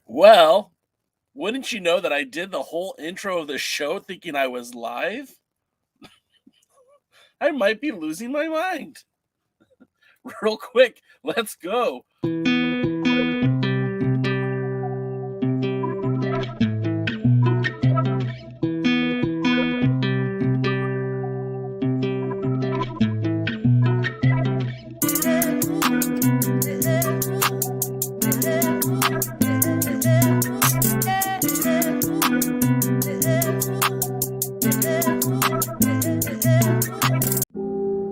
Well, wouldn't you know that I did the whole intro of the show thinking I was live? I might be losing my mind. Real quick, let's go.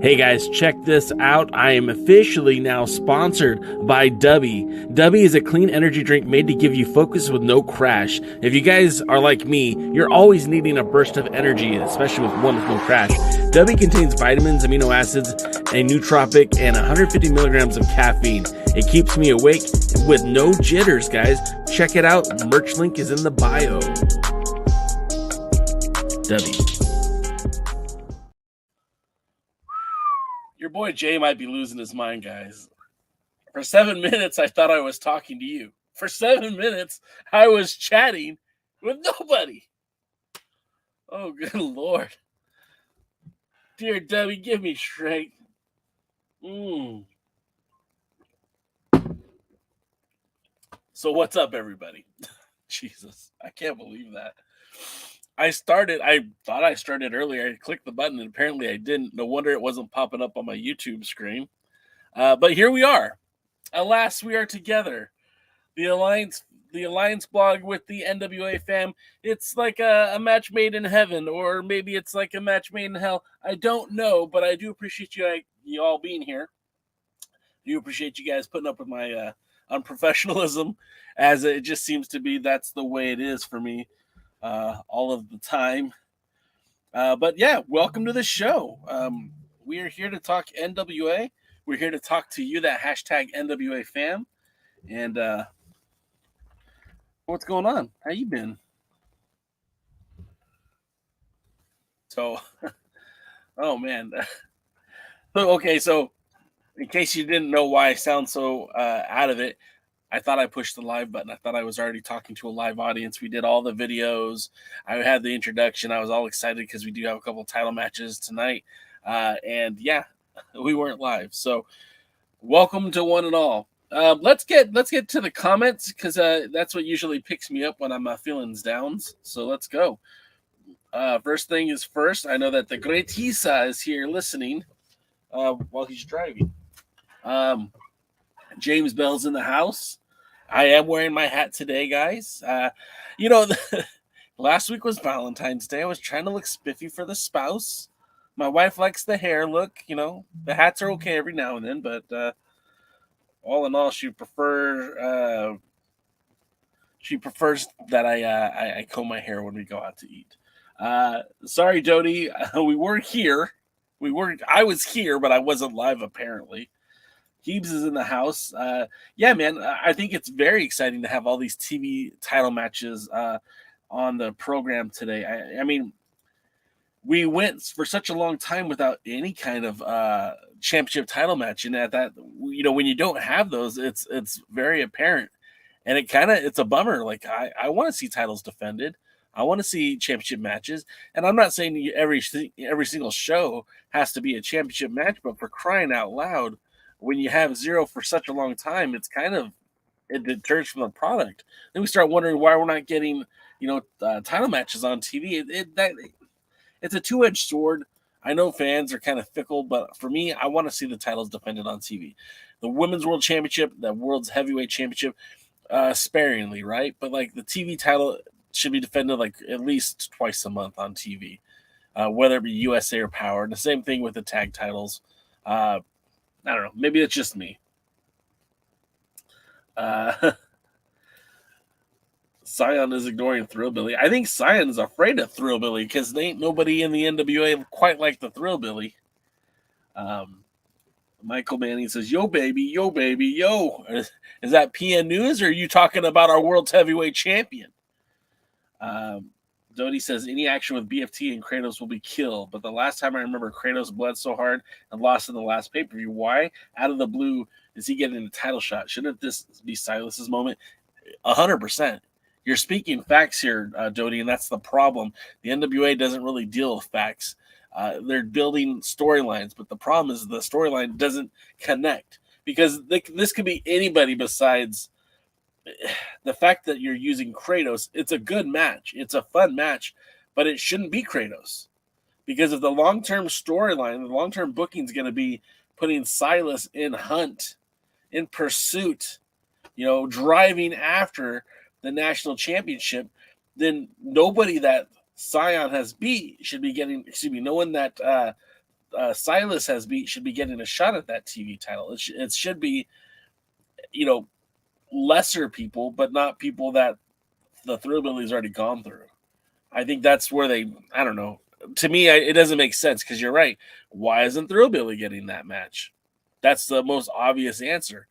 Hey guys, check this out. I am officially now sponsored by Dubby. Dubby is a clean energy drink made to give you focus with no crash. If you guys are like me, you're always needing a burst of energy, especially with one with no crash. Dubby contains vitamins, amino acids, a nootropic, and 150 milligrams of caffeine. It keeps me awake with no jitters, guys. Check it out. Merch link is in the bio. Dubby. Your boy Jay might be losing his mind, guys. For 7 minutes, I thought I was talking to you. For 7 minutes, I was chatting with nobody. Oh, good Lord. Dear Debbie, give me strength. So what's up, everybody? Jesus, I can't believe that. I thought I started earlier. I clicked the button and apparently I didn't. No wonder it wasn't popping up on my YouTube screen. But here we are. Alas, we are together. The Alliance blog with the NWA fam. It's like a match made in heaven, or maybe it's like a match made in hell. I don't know, but I do appreciate you all being here. I do appreciate you guys putting up with my unprofessionalism, as it just seems to be that's the way it is for me all of the time. But yeah, welcome to the show. We are here to talk NWA. We're here to talk to you, that hashtag NWA fam. And what's going on? How you been? So, oh man. So in case you didn't know why I sound so out of it, I thought I pushed the live button. I thought I was already talking to a live audience. We did all the videos. I had the introduction. I was all excited because we do have a couple title matches tonight. And yeah, we weren't live. So welcome to one and all. Let's get to the comments, because that's what usually picks me up when I'm feeling downs. So let's go. First thing is first. I know that the great Hisa is here listening while he's driving. James Bell's in the house. I am wearing my hat today, guys. Last week was Valentine's Day. I was trying to look spiffy for the spouse. My wife likes the hair look. The hats are okay every now and then, but all in all, she prefers that I comb my hair when we go out to eat. Sorry, Dodie, we weren't here. I was here, but I wasn't live apparently. Heebs is in the house. Yeah, man, I think it's very exciting to have all these TV title matches on the program today. I mean, we went for such a long time without any kind of championship title match, and when you don't have those, it's very apparent, and it's a bummer. Like I want to see titles defended. I want to see championship matches, and I'm not saying every single show has to be a championship match, but for crying out loud, when you have zero for such a long time, it deters from the product. Then we start wondering why we're not getting title matches on TV. It's a two-edged sword. I know fans are kind of fickle, but for me, I want to see the titles defended on TV. The Women's World Championship, the World's Heavyweight Championship, sparingly, right? But like the TV title should be defended like at least twice a month on TV, whether it be USA or Power. And the same thing with the tag titles. I don't know. Maybe it's just me. Scion is ignoring Thrillbilly. I think Scion is afraid of Thrillbilly because there ain't nobody in the NWA quite like the Thrillbilly. Michael Manning says, yo, baby, yo. Is that PN News, or are you talking about our world's heavyweight champion? Dodie says, any action with BFT and Kratos will be killed. But the last time I remember, Kratos bled so hard and lost in the last pay-per-view. Why, out of the blue, is he getting a title shot? Shouldn't this be Silas's moment? 100%. You're speaking facts here, Jody, and that's the problem. The NWA doesn't really deal with facts. They're building storylines, but the problem is the storyline doesn't connect because this could be anybody besides the fact that you're using Kratos. It's a good match. It's a fun match, but it shouldn't be Kratos because if the long-term storyline, the long-term booking is going to be putting Silas in Hunt, in pursuit, driving after the national championship, then nobody that Sion has beat should be getting, no one that Silas has beat should be getting a shot at that TV title. It should be, lesser people, but not people that the Thrillbilly's already gone through. I think that's where I don't know. To me, it doesn't make sense because you're right. Why isn't Thrillbilly getting that match? That's the most obvious answer.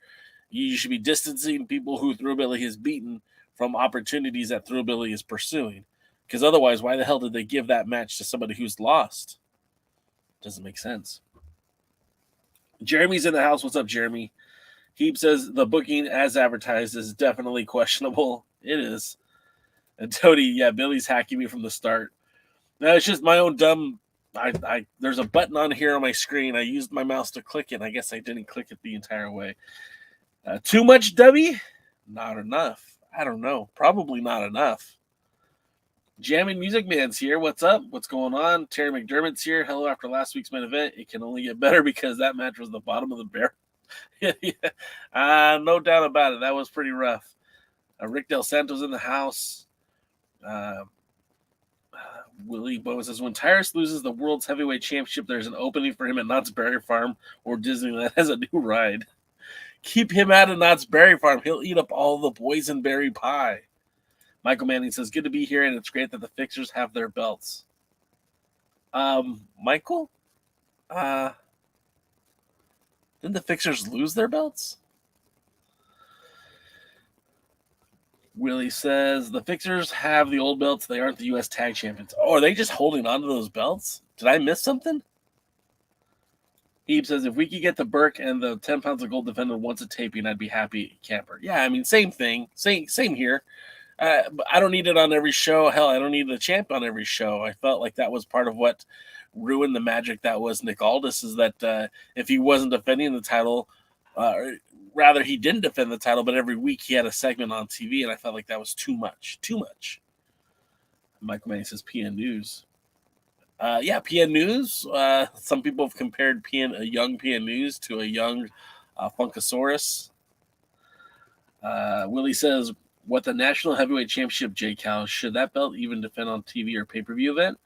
You should be distancing people who Thrillbilly has beaten from opportunities that Thrillbilly is pursuing. Because otherwise, why the hell did they give that match to somebody who's lost? Doesn't make sense. Jeremy's in the house. What's up, Jeremy? Heap says the booking as advertised is definitely questionable. It is. And Tony, yeah, Billy's hacking me from the start. No, it's just my own dumb. There's a button on here on my screen. I used my mouse to click it. And I guess I didn't click it the entire way. Too much, Debbie? Not enough. I don't know. Probably not enough. Jamming Music Man's here. What's up? What's going on? Terry McDermott's here. Hello after last week's main event. It can only get better because that match was the bottom of the barrel. Yeah. No doubt about it. That was pretty rough. Rick Del Santo's in the house. Willie Bowen says, when Tyrus loses the World's Heavyweight Championship, there's an opening for him at Knott's Berry Farm or Disneyland as a new ride. Keep him out of Knott's Berry Farm. He'll eat up all the boysenberry pie. Michael Manning says, good to be here, and it's great that the Fixers have their belts. Michael? Didn't the Fixers lose their belts? Willie says, the Fixers have the old belts. They aren't the U.S. Tag Champions. Oh, are they just holding on to those belts? Did I miss something? Eve says, if we could get the Burke and the 10 pounds of gold defender once a taping, I'd be happy, Camper. Yeah, I mean, same thing. Same here. But I don't need it on every show. Hell, I don't need the champ on every show. I felt like that was part of what ruined the magic that was Nick Aldis, is that if he wasn't defending the title, rather he didn't defend the title, but every week he had a segment on TV, and I felt like that was too much. Michael Manning says PN News. Yeah, PN News. Some people have compared a young PN News to a young Funkasaurus. Willie says, what the National Heavyweight Championship, J. Cal, should that belt even defend on TV or pay-per-view event?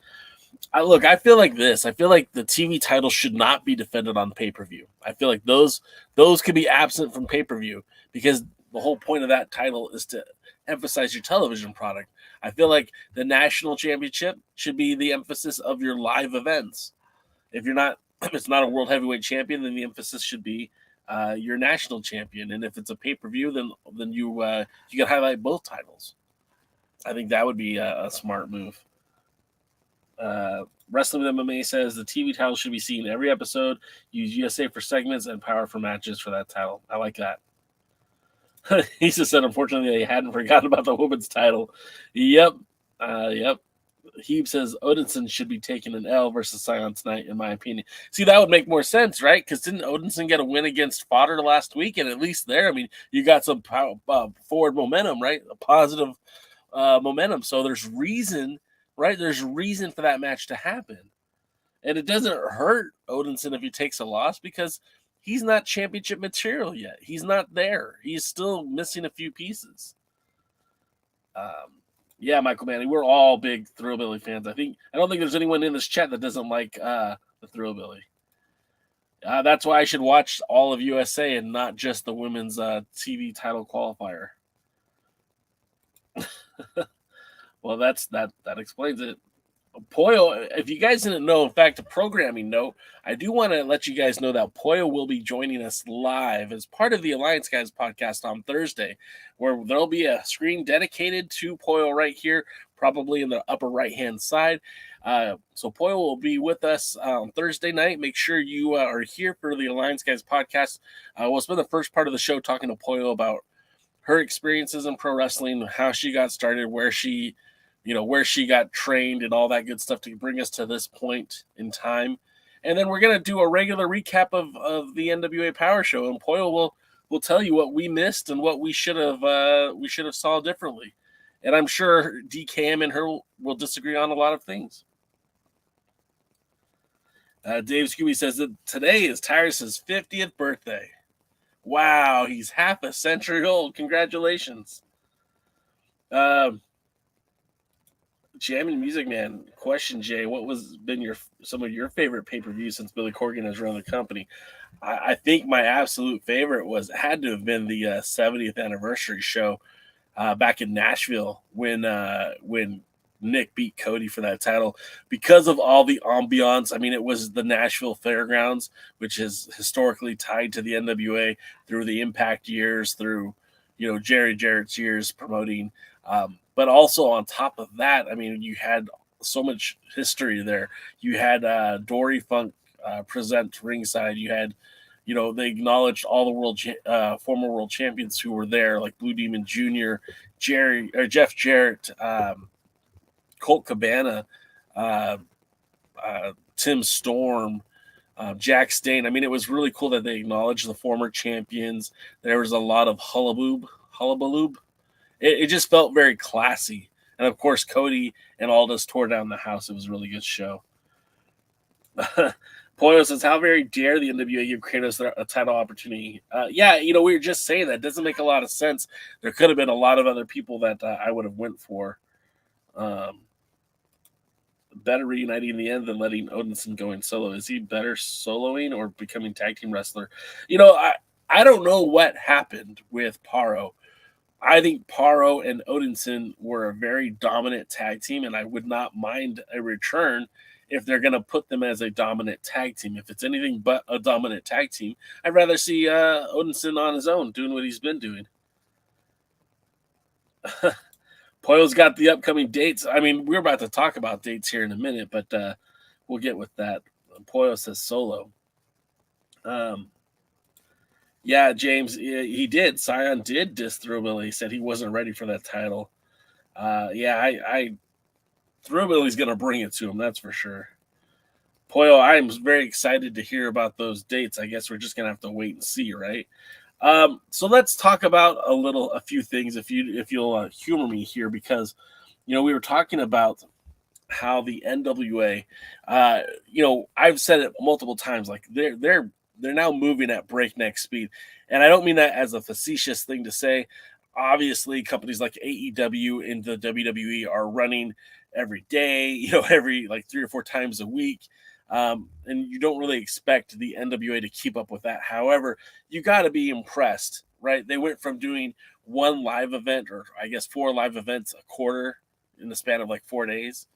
I feel like this. I feel like the TV title should not be defended on pay-per-view. I feel like those could be absent from pay-per-view because the whole point of that title is to emphasize your television product. I feel like the national championship should be the emphasis of your live events. If it's not a world heavyweight champion, then the emphasis should be your national champion. And if it's a pay-per-view, then you can highlight both titles. I think that would be a smart move. Wrestling with MMA says the TV title should be seen every episode. Use USA for segments and Power for matches for that title. I like that. He just said, unfortunately, they hadn't forgotten about the women's title. Yep. Hebe says Odinson should be taking an L versus Sion tonight, in my opinion. See, that would make more sense, right? Because didn't Odinson get a win against Fodder last week? And at least there, I mean, you got some forward momentum, right? A positive momentum. So there's reason, right? There's reason for that match to happen. And it doesn't hurt Odinson if he takes a loss because he's not championship material yet. He's not there. He's still missing a few pieces. Yeah, Michael Manning, we're all big Thrillbilly fans. I don't think there's anyone in this chat that doesn't like the Thrillbilly. That's why I should watch all of USA and not just the women's TV title qualifier. Well, that explains it. Poyo, if you guys didn't know, in fact, a programming note, I do want to let you guys know that Poyo will be joining us live as part of the Alliance Guys podcast on Thursday, where there'll be a screen dedicated to Poyo right here, probably in the upper right-hand side. So Poyo will be with us on Thursday night. Make sure you are here for the Alliance Guys podcast. We'll spend the first part of the show talking to Poyo about her experiences in pro wrestling, how she got started, where she got trained and all that good stuff to bring us to this point in time. And then we're going to do a regular recap of the NWA Power Show, and Poyle will tell you what we missed and what we should have saw differently. And I'm sure DKM and her will disagree on a lot of things. Dave Scooby says that today is Tyrus's 50th birthday. Wow, he's half a century old. Congratulations. Jamming Music Man, question, Jay, what was been some of your favorite pay-per-views since Billy Corgan has run the company? I think my absolute favorite had to have been the 70th anniversary show back in Nashville when Nick beat Cody for that title, because of all the ambiance. I mean, it was the Nashville Fairgrounds, which is historically tied to the NWA through the Impact years, through Jerry Jarrett's years promoting. But also on top of that, I mean, you had so much history there. You had Dory Funk present ringside. You had, they acknowledged all the former world champions who were there, like Blue Demon Jr., Jeff Jarrett, Colt Cabana, Tim Storm, Jack Stain. I mean, it was really cool that they acknowledged the former champions. There was a lot of hullabaloo. It just felt very classy. And of course, Cody and Aldous tore down the house. It was a really good show. Poyo says, how very dare the NWA give Kratos a title opportunity? Yeah, we were just saying that. It doesn't make a lot of sense. There could have been a lot of other people that I would have went for. Better reuniting in the end than letting Odinson go in solo. Is he better soloing or becoming tag team wrestler? I don't know what happened with Paro. I think Paro and Odinson were a very dominant tag team, and I would not mind a return if they're going to put them as a dominant tag team. If it's anything but a dominant tag team, I'd rather see Odinson on his own doing what he's been doing. Poyo's got the upcoming dates. I mean, we're about to talk about dates here in a minute, but we'll get with that. Poyo says solo. Yeah, James, he did. Scion did diss Thrillbilly. He said he wasn't ready for that title. Thrillbilly's going to bring it to him, that's for sure. Poyo, I'm very excited to hear about those dates. I guess we're just going to have to wait and see, right? So let's talk about a few things, if you'll humor me here, because we were talking about how the NWA, I've said it multiple times, like they're now moving at breakneck speed, and I don't mean that as a facetious thing to say. Obviously, companies like AEW and the WWE are running every day, every like 3 or 4 times a week. And you don't really expect the NWA to keep up with that. However, you got to be impressed, right? They went from doing 1 live event, or I guess 4 live events a quarter in the span of like 4 days.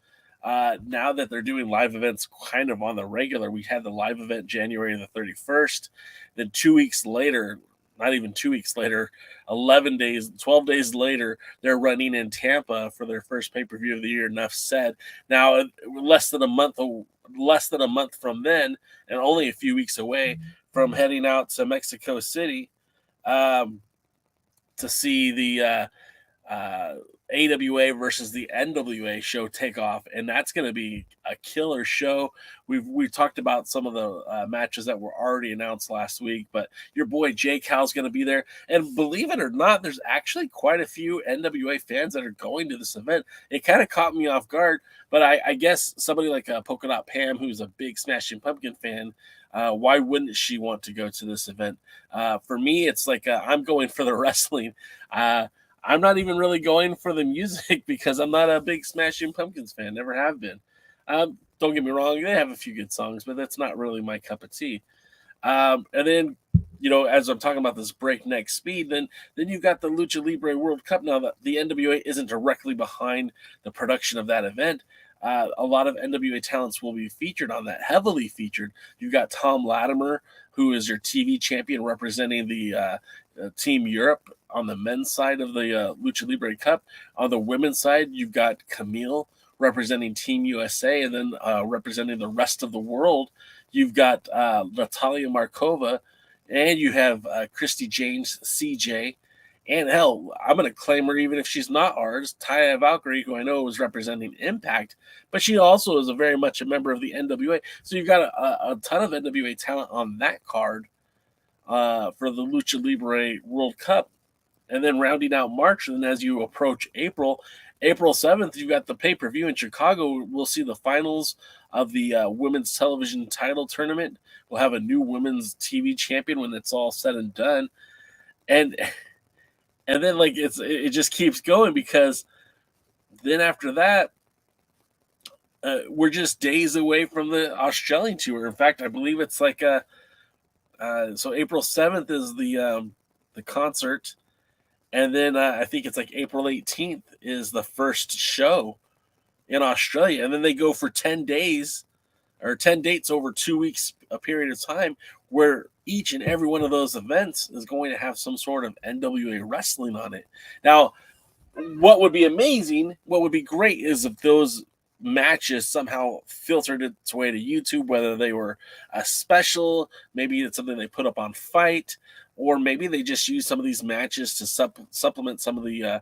Now that they're doing live events kind of on the regular, we had the live event January the 31st. Then 2 weeks later, not even 2 weeks later, 12 days later, they're running in Tampa for their first pay-per-view of the year. Enough said. Now, less than a month from then, and only a few weeks away from heading out to Mexico City to see the AWA versus the NWA show take off, and that's going to be a killer show. We've talked about some of the matches that were already announced last week, but your boy Jay Cal's going to be there, and believe it or not, there's actually quite a few NWA fans that are going to this event. It kind of caught me off guard, but I guess somebody like Polka Dot Pam, who's a big Smashing Pumpkin fan, why wouldn't she want to go to this event? For me, it's like I'm going for the wrestling. I'm not even really going for the music because I'm not a big Smashing Pumpkins fan. Never have been. Don't get me wrong. They have a few good songs, but that's not really my cup of tea. And then, as I'm talking about this breakneck speed, then you've got the Lucha Libre World Cup. Now, the NWA isn't directly behind the production of that event. A lot of NWA talents will be featured on that, heavily featured. You've got Thom Latimer, who is your TV champion representing the Team Europe on the men's side of the Lucha Libre Cup. On the women's side, you've got Kamille representing Team USA, and then representing the rest of the world, you've got Natalia Markova, and you have Christy James, CJ, And hell, I'm going to claim her even if she's not ours. Taya Valkyrie, who I know was representing Impact, but she also is very much a member of the NWA. So you've got a ton of NWA talent on that card for the Lucha Libre World Cup. And then rounding out March, and then as you approach April 7th, you've got the pay-per-view in Chicago. We'll see the finals of the women's television title tournament. We'll have a new women's TV champion when it's all said and done. And then like it just keeps going, because then after that, we're just days away from the Australian tour. In fact, I believe it's like so April 7th is the concert, and then I think it's like April 18th is the first show in Australia, and then they go for 10 days or 10 dates over 2 weeks, a period of time, where each and every one of those events is going to have some sort of NWA wrestling on it. Now, what would be amazing, what would be great, is if those matches somehow filtered its way to YouTube, whether they were a special, maybe it's something they put up on Fight, or maybe they just use some of these matches to supplement some of the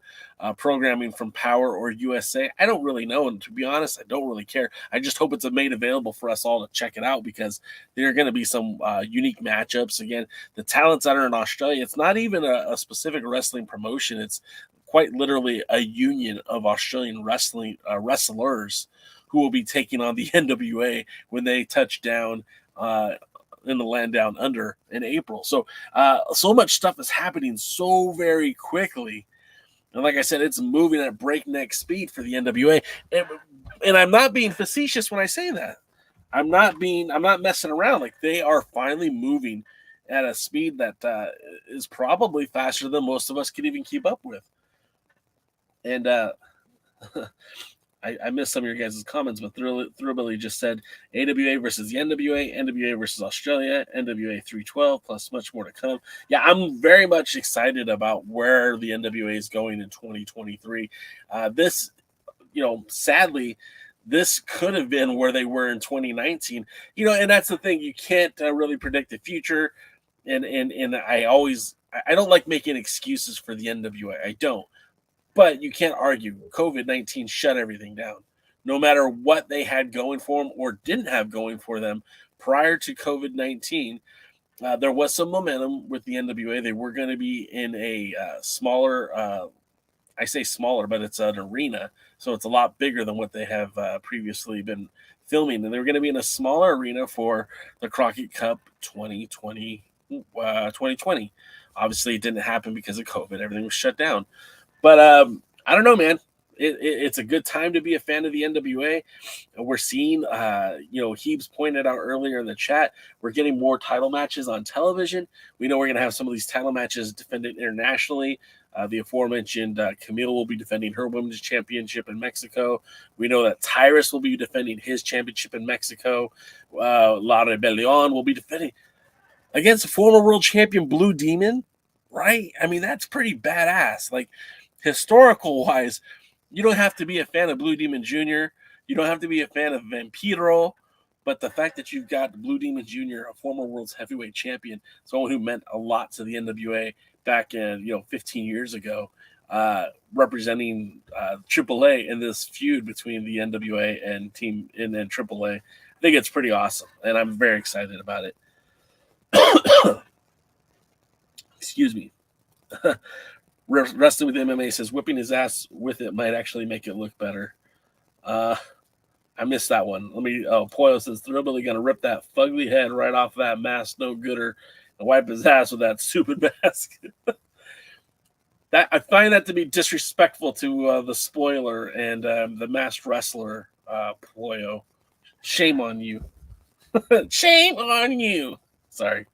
programming from POWERRR or USA. I don't really know, and to be honest, I don't really care. I just hope it's made available for us all to check it out, because there are going to be some unique matchups. Again, the talents that are in Australia, it's not even a specific wrestling promotion. It's quite literally a union of Australian wrestling wrestlers who will be taking on the NWA when they touch down in the land down under in April. So so much stuff is happening so very quickly. And like I said, it's moving at breakneck speed for the NWA. And I'm not being facetious when I say that. I'm not messing around. Like, they are finally moving at a speed that is probably faster than most of us could even keep up with. And I missed some of your guys' comments, but Thrillabilly just said AWA versus the NWA, NWA versus Australia, NWA 312, plus much more to come. Yeah, I'm very much excited about where the NWA is going in 2023. This, sadly, this could have been where they were in 2019. And that's the thing. You can't really predict the future. And I don't like making excuses for the NWA. I don't. But you can't argue. COVID-19 shut everything down. No matter what they had going for them or didn't have going for them prior to COVID-19, there was some momentum with the NWA. They were going to be in a smaller, I say smaller, but it's an arena. So it's a lot bigger than what they have previously been filming. And they were going to be in a smaller arena for the Crockett Cup 2020. Obviously, it didn't happen because of COVID. Everything was shut down. But I don't know, man. It's a good time to be a fan of the NWA. We're seeing, Heebs pointed out earlier in the chat, we're getting more title matches on television. We know we're going to have some of these title matches defended internationally. The aforementioned Kamille will be defending her women's championship in Mexico. We know that Tyrus will be defending his championship in Mexico. La Rebellion will be defending against a former world champion Blue Demon, right? I mean, that's pretty badass. Like, historical wise, you don't have to be a fan of Blue Demon Jr. You don't have to be a fan of Vampiro, but the fact that you've got Blue Demon Jr., a former world's heavyweight champion, someone who meant a lot to the NWA back in 15 years ago, representing AAA in this feud between the NWA and Team and AAA, I think it's pretty awesome, and I'm very excited about it. Excuse me. Wrestling with MMA says whipping his ass with it might actually make it look better. I missed that one. Poyo says Thrillabilly gonna rip that fugly head right off that mask, no gooder, and wipe his ass with that stupid mask. That I find that to be disrespectful to the spoiler and the masked wrestler, Poyo. Shame on you. Shame on you. Sorry.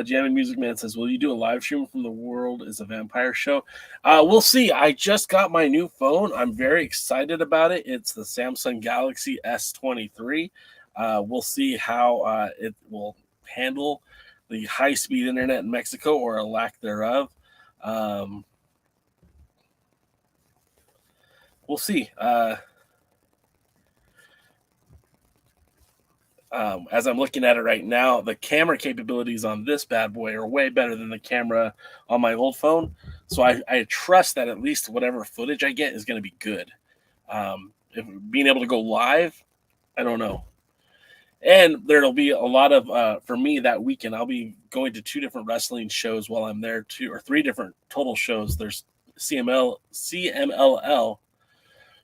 Jamming Music Man says, will you do a live stream from The World is a Vampire Show? We'll see. I just got my new phone. I'm very excited about it. It's the Samsung Galaxy S23. We'll see how it will handle the high-speed internet in Mexico or a lack thereof. We'll see. as I'm looking at it right now, the camera capabilities on this bad boy are way better than the camera on my old phone. So I trust that at least whatever footage I get is going to be good. If being able to go live, I don't know. And there'll be a lot of, for me that weekend, I'll be going to 2 different wrestling shows while I'm there, 2 or 3 different total shows. There's CMLL,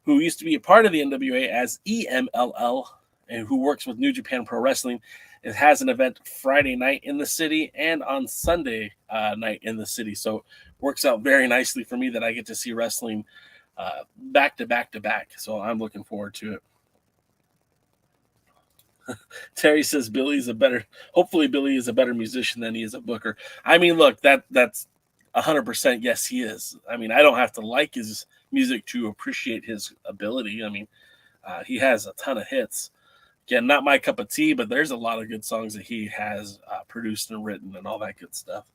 who used to be a part of the NWA as EMLL, and who works with New Japan Pro Wrestling. It has an event Friday night in the city and on Sunday night in the city. So it works out very nicely for me that I get to see wrestling back to back to back. So I'm looking forward to it. Terry says hopefully Billy is a better musician than he is a booker. I mean, look, that's 100% yes, he is. I mean, I don't have to like his music to appreciate his ability. I mean, he has a ton of hits. Again, not my cup of tea, but there's a lot of good songs that he has produced and written and all that good stuff.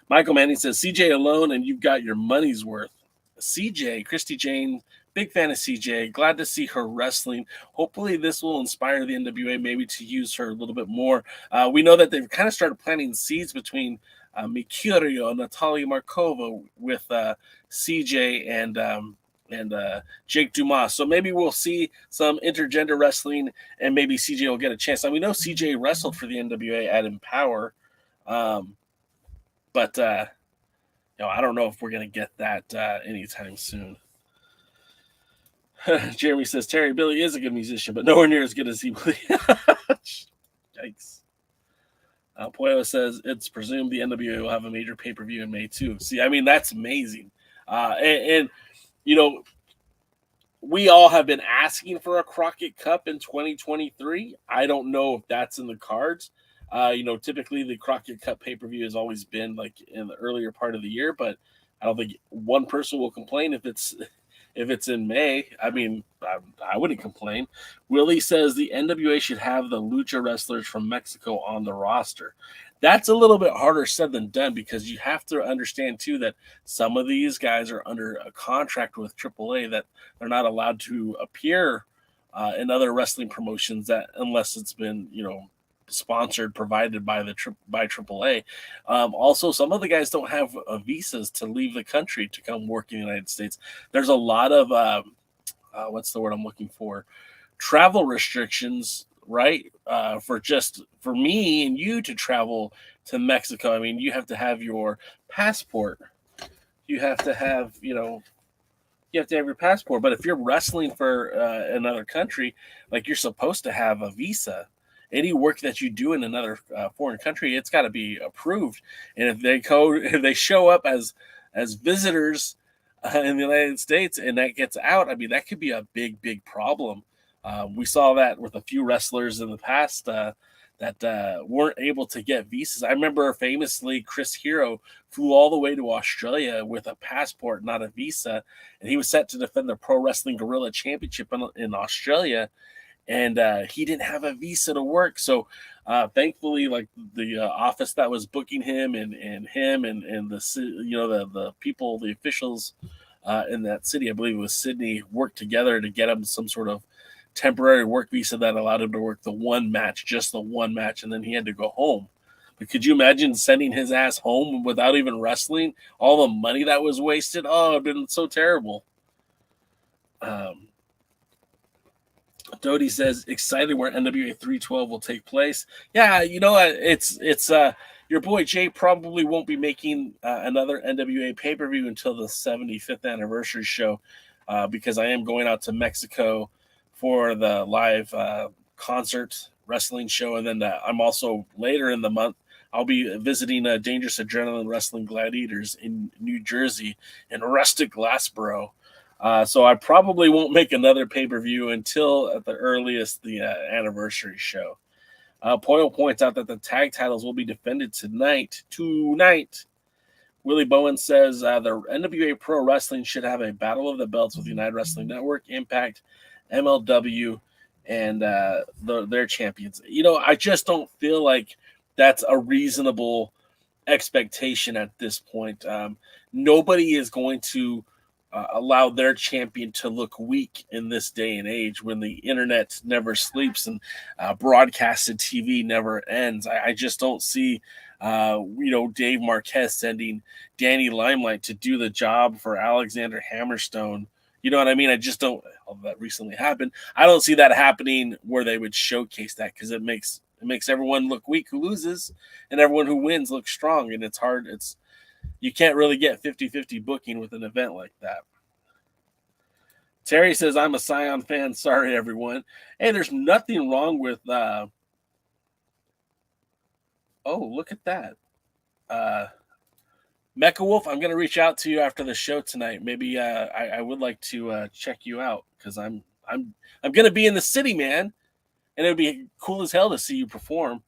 Michael Manning says, CJ alone and you've got your money's worth. CJ, Christy Jane, big fan of CJ. Glad to see her wrestling. Hopefully this will inspire the NWA maybe to use her a little bit more. We know that they've kind of started planting seeds between Mercurio and Natalia Markova with CJ and Jake Dumas. So maybe we'll see some intergender wrestling and maybe CJ will get a chance. Now, we know CJ wrestled for the NWA at Empower, but I don't know if we're going to get that anytime soon. Jeremy says, Terry Billy is a good musician, but nowhere near as good as he would. Yikes. Puello says, it's presumed the NWA will have a major pay-per-view in May too. See, I mean, that's amazing. And we all have been asking for a Crockett Cup in 2023. I don't know if that's in the cards. Typically the Crockett Cup pay-per-view has always been like in the earlier part of the year, but I don't think one person will complain if it's in May. I mean, I wouldn't complain. Willie says the NWA should have the lucha wrestlers from Mexico on the roster. That's a little bit harder said than done because you have to understand, too, that some of these guys are under a contract with AAA that they're not allowed to appear in other wrestling promotions that unless it's been, sponsored, provided by AAA. Also, some of the guys don't have visas to leave the country to come work in the United States. There's a lot of what's the word I'm looking for? Travel restrictions, right? For me and you to travel to Mexico. I mean, you have to have your passport. You have to have, you have to have your passport. But if you're wrestling for another country, like you're supposed to have a visa. Any work that you do in another foreign country, it's got to be approved. And if they show up as visitors in the United States and that gets out, I mean, that could be a big, big problem. We saw that with a few wrestlers in the past that weren't able to get visas. I remember famously Chris Hero flew all the way to Australia with a passport, not a visa, and he was set to defend the Pro Wrestling Guerrilla Championship in Australia. And he didn't have a visa to work. So thankfully, like the office that was booking him and the people, the officials in that city, I believe it was Sydney, worked together to get him some sort of temporary work visa that allowed him to work just the one match, and then he had to go home. But could you imagine sending his ass home without even wrestling? All the money that was wasted? Oh, it'd been so terrible. Dodie says, excited where NWA 312 will take place. Yeah, it's your boy Jay probably won't be making another NWA pay-per-view until the 75th anniversary show because I am going out to Mexico for the live concert wrestling show. And then I'm also later in the month, I'll be visiting Dangerous Adrenaline Wrestling Gladiators in New Jersey in Rustic Glassboro. So I probably won't make another pay-per-view until at the earliest the anniversary show. Poyle points out that the tag titles will be defended tonight. Willie Bowen says the NWA Pro Wrestling should have a battle of the belts with United Wrestling Network, Impact, MLW, and their champions. I just don't feel like that's a reasonable expectation at this point. Nobody is going to allow their champion to look weak in this day and age when the internet never sleeps and broadcasted TV never ends. I just don't see, Dave Marquez sending Danny Limelight to do the job for Alexander Hammerstone. You know what I mean? I just don't. All that recently happened. I don't see that happening where they would showcase that, because it makes everyone look weak who loses, and everyone who wins look strong. And it's hard. You can't really get 50-50 booking with an event like that. Terry says, I'm a Scion fan. Sorry, everyone. Hey, there's nothing wrong with oh, look at that. Mecha Wolf, I'm going to reach out to you after the show tonight. Maybe I would like to check you out, because I'm going to be in the city, man, and it would be cool as hell to see you perform.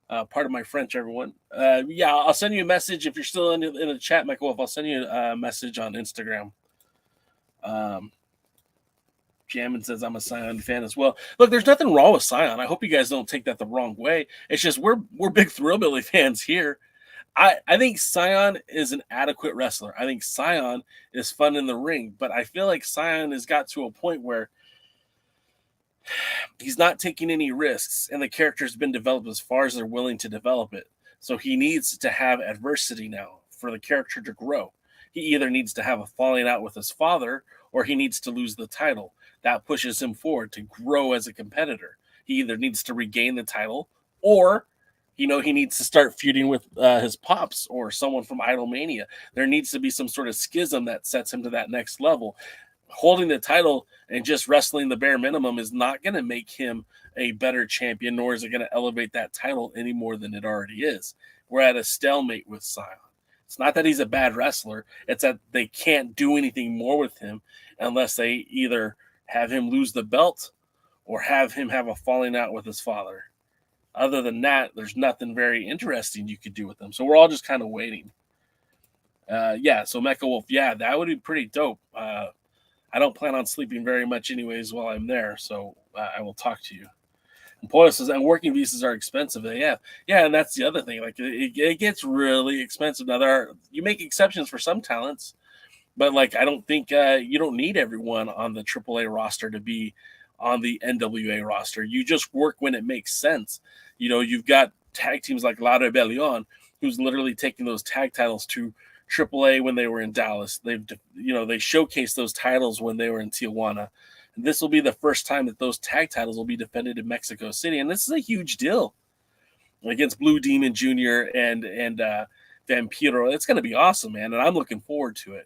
Part of my French, everyone. Yeah, I'll send you a message if you're still in the chat, Mecha Wolf. I'll send you a message on Instagram. Jammin says I'm a Scion fan as well. Look, there's nothing wrong with Scion. I hope you guys don't take that the wrong way. It's just we're big Thrillbilly fans here. I think Scion is an adequate wrestler. I think Scion is fun in the ring, but I feel like Scion has got to a point where he's not taking any risks, and the character's been developed as far as they're willing to develop it. So he needs to have adversity now for the character to grow. He either needs to have a falling out with his father, or he needs to lose the title. That pushes him forward to grow as a competitor. He either needs to regain the title, or he needs to start feuding with his pops or someone from Idolmania. There needs to be some sort of schism that sets him to that next level. Holding the title and just wrestling the bare minimum is not going to make him a better champion, nor is it going to elevate that title any more than it already is. We're at a stalemate with Scion. It's not that he's a bad wrestler. It's that they can't do anything more with him unless they either have him lose the belt or have him have a falling out with his father. Other than that, there's nothing very interesting you could do with them. So we're all just kind of waiting. So Mecha Wolf, yeah, that would be pretty dope. I don't plan on sleeping very much anyways while I'm there, so I will talk to you. And Poyle says, and working visas are expensive. Yeah, and that's the other thing. Like, it gets really expensive. Now, you make exceptions for some talents, but, like, I don't think you don't need everyone on the AAA roster to be on the NWA roster. You just work when it makes sense. You've got tag teams like La Rebellion, who's literally taking those tag titles to AAA when they were in Dallas. They showcased those titles when they were in Tijuana. And this will be the first time that those tag titles will be defended in Mexico City, and this is a huge deal against Blue Demon Jr. and Vampiro. It's going to be awesome, man, and I'm looking forward to it.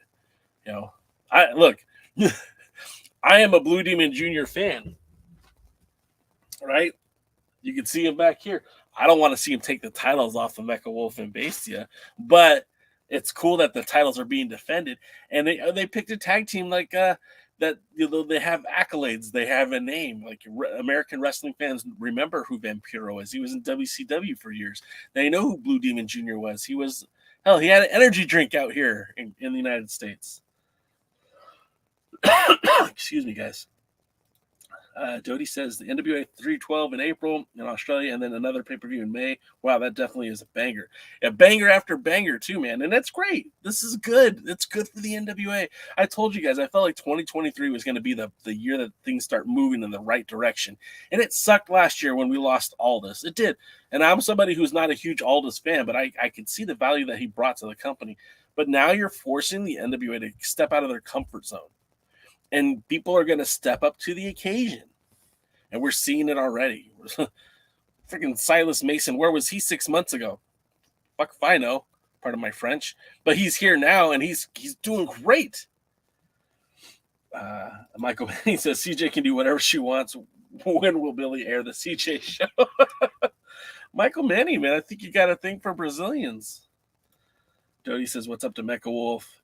I am a Blue Demon Jr. fan, right? You can see him back here. I don't want to see him take the titles off of Mecha Wolf and Bestia, but it's cool that the titles are being defended, and they picked a tag team like that. They have accolades, they have a name. Like, American wrestling fans remember who Vampiro is. He was in WCW for years. They know who Blue Demon Jr. was. He had an energy drink out here in the United States. Excuse me, guys. Dodie says the NWA 312 in April in Australia, and then another pay-per-view in May. Wow, that definitely is a banger. A banger after banger, too, man. And that's great. This is good. It's good for the NWA. I told you guys, I felt like 2023 was going to be the year that things start moving in the right direction. And it sucked last year when we lost Aldis. It did. And I'm somebody who's not a huge Aldis fan, but I could see the value that he brought to the company. But now you're forcing the NWA to step out of their comfort zone. And people are going to step up to the occasion. And we're seeing it already. Freaking Silas Mason, where was he 6 months ago? Fuck if I know, part of my French. But he's here now, and he's doing great. Michael Manny says, CJ can do whatever she wants. When will Billy air the CJ show? Michael Manny, man, I think you got a thing for Brazilians. Dodie says, what's up to Mecha Wolf?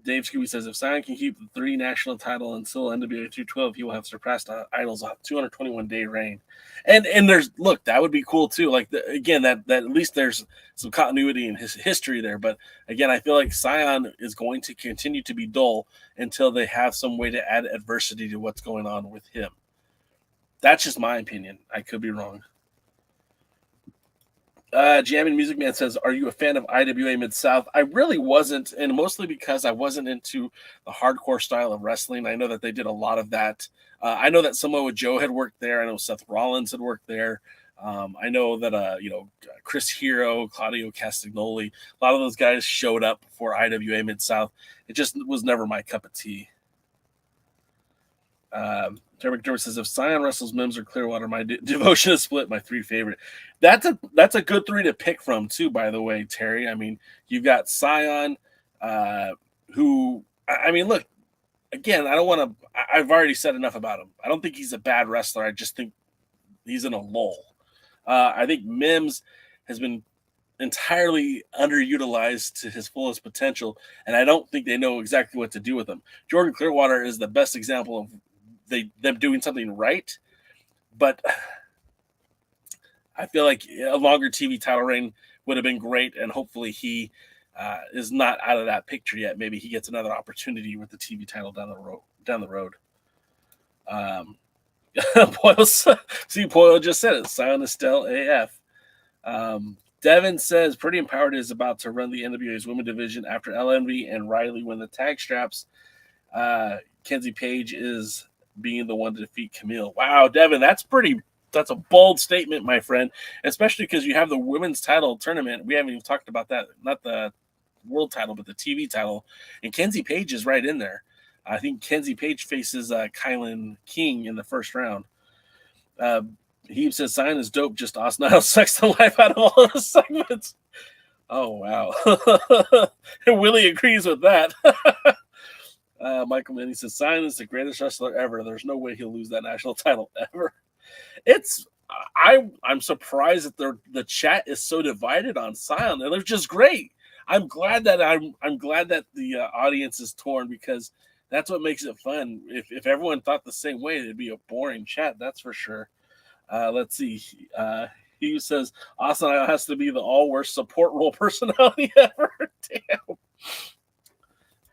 Dave Scooby says, if Scion can keep the 3 national title until NWA 212, he will have surpassed Idol's 221-day reign. And that would be cool too. Like, again, that at least there's some continuity in his history there. But again, I feel like Scion is going to continue to be dull until they have some way to add adversity to what's going on with him. That's just my opinion. I could be wrong. Jamming Music Man says, "Are you a fan of IWA Mid-South?" I really wasn't, and mostly because I wasn't into the hardcore style of wrestling. I know that they did a lot of that. I know that Samoa Joe had worked there. I know Seth Rollins had worked there. I know that Chris Hero, Claudio Castagnoli, a lot of those guys showed up for IWA Mid-South. It just was never my cup of tea. Terry McDermott says, if Scion wrestles Mims or Clearwater, my devotion is split. My three favorite. That's a good three to pick from too. By the way, Terry. I mean, you've got Scion, who I mean, look again. I don't want to. I've already said enough about him. I don't think he's a bad wrestler. I just think he's in a lull. I think Mims has been entirely underutilized to his fullest potential, and I don't think they know exactly what to do with him. Jordan Clearwater is the best example of them doing something right, but I feel like a longer TV title reign would have been great, and hopefully he is not out of that picture yet. Maybe he gets another opportunity with the TV title down the road. Poyle just said it. Sion Estelle AF. Devin says Pretty Empowered is about to run the NWA's women division after LMV and Riley win the tag straps. Kenzie Paige is being the one to defeat Kamille. Wow, Devin, that's a bold statement, my friend, especially because you have the women's title tournament. We haven't even talked about that, not the world title, but the TV title. And Kenzie Paige is right in there. I think Kenzie Paige faces KiLynn King in the first round. He says, Sign is dope, just Austin Idol sucks the life out of all the segments. Oh, wow. Willie agrees with that. Michael Manning says, Sign is the greatest wrestler ever. There's no way he'll lose that national title ever. I'm surprised that the chat is so divided on Sion, and they're just great. I'm glad that the audience is torn, because that's what makes it fun. If everyone thought the same way, it'd be a boring chat, that's for sure. Let's see. He says Austin Idol has to be the all-worst support role personality ever.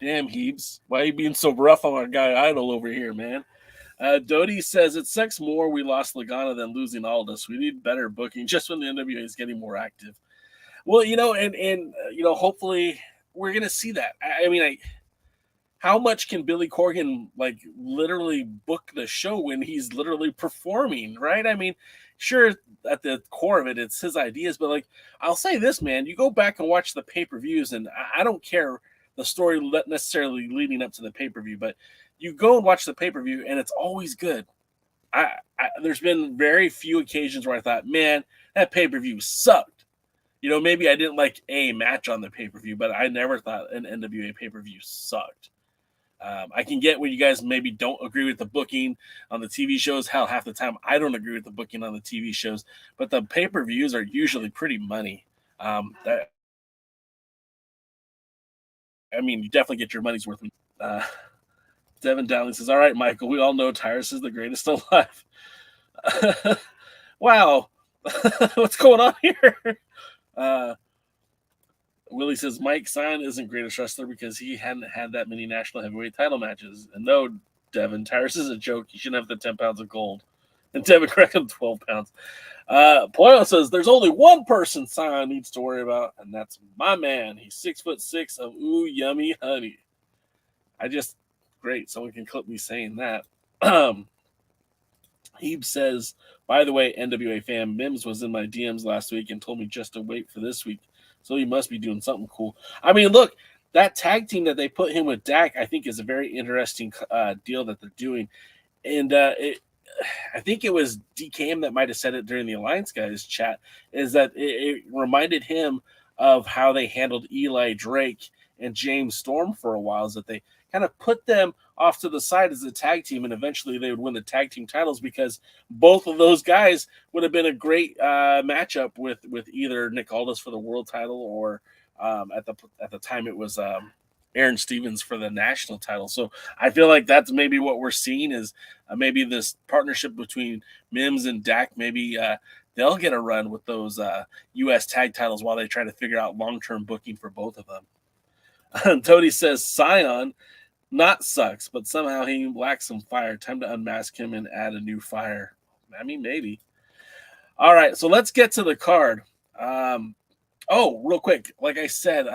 Damn, Heebs. Why are you being so rough on our guy Idol over here, man? Dodie says it sucks more we lost Lagana than losing Aldous. We need better booking just when the NWA is getting more active. Well, and hopefully we're gonna see that. I mean, how much can Billy Corgan literally book the show when he's literally performing, right? I mean, sure, at the core of it, it's his ideas, but I'll say this, man, you go back and watch the pay-per-views, and I don't care the story necessarily leading up to the pay-per-view, but you go and watch the pay-per-view, and it's always good. There's been very few occasions where I thought, man, that pay-per-view sucked. Maybe I didn't like a match on the pay-per-view, but I never thought an NWA pay-per-view sucked. I can get where you guys maybe don't agree with the booking on the TV shows. Hell, half the time I don't agree with the booking on the TV shows, but the pay-per-views are usually pretty money. You definitely get your money's worth. Devin Dowling says, all right, Michael, we all know Tyrus is the greatest alive. Wow. What's going on here? Willie says, Mike Sion isn't greatest wrestler because he hadn't had that many national heavyweight title matches. And no, Devin, Tyrus is a joke. You shouldn't have the 10 pounds of gold. And Devin correct him 12 pounds. Poyo says, there's only one person Sion needs to worry about, and that's my man. He's 6'6" of ooh, yummy honey. Great. Someone can clip me saying that. Heeb says, by the way, NWA fan, Mims was in my DMs last week and told me just to wait for this week. So he must be doing something cool. I mean, look, that tag team that they put him with Dak, I think is a very interesting deal that they're doing. And I think it was DKM that might have said it during the Alliance Guys chat, is that it reminded him of how they handled Eli Drake and James Storm for a while, is that they kind of put them off to the side as a tag team, and eventually they would win the tag team titles because both of those guys would have been a great matchup with either Nick Aldis for the world title or at the time it was Aaron Stevens for the national title. So I feel like that's maybe what we're seeing is maybe this partnership between Mims and Dak. Maybe they'll get a run with those U.S. tag titles while they try to figure out long-term booking for both of them. Tony says Sion not sucks, but somehow he lacks some fire. Time to unmask him and add a new fire. I mean, maybe. All right, so let's get to the card. Oh, real quick, like I said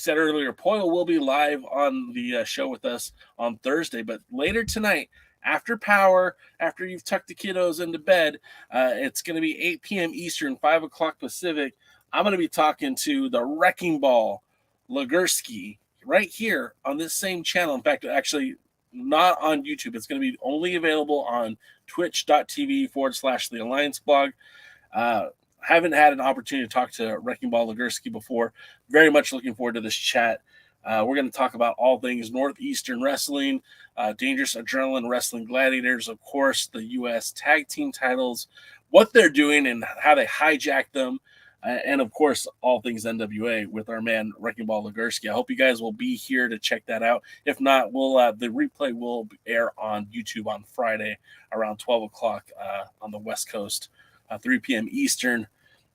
earlier, Poyle will be live on the show with us on Thursday, but later tonight, after Power, after you've tucked the kiddos into bed, it's going to be 8 p.m. Eastern, 5 o'clock Pacific. I'm going to be talking to the Wrecking Ball, Legursky, right here on this same channel. In fact, actually, not on YouTube. It's going to be only available on twitch.tv/The Alliance Blog. Haven't had an opportunity to talk to Wrecking Ball Legursky before. Very much looking forward to this chat. We're going to talk about all things Northeastern Wrestling, Dangerous Adrenaline Wrestling Gladiators, of course, the U.S. Tag Team titles, what they're doing and how they hijacked them, and, of course, all things NWA with our man Wrecking Ball Legursky. I hope you guys will be here to check that out. If not, the replay will air on YouTube on Friday around 12 o'clock on the West Coast. 3 p.m. Eastern,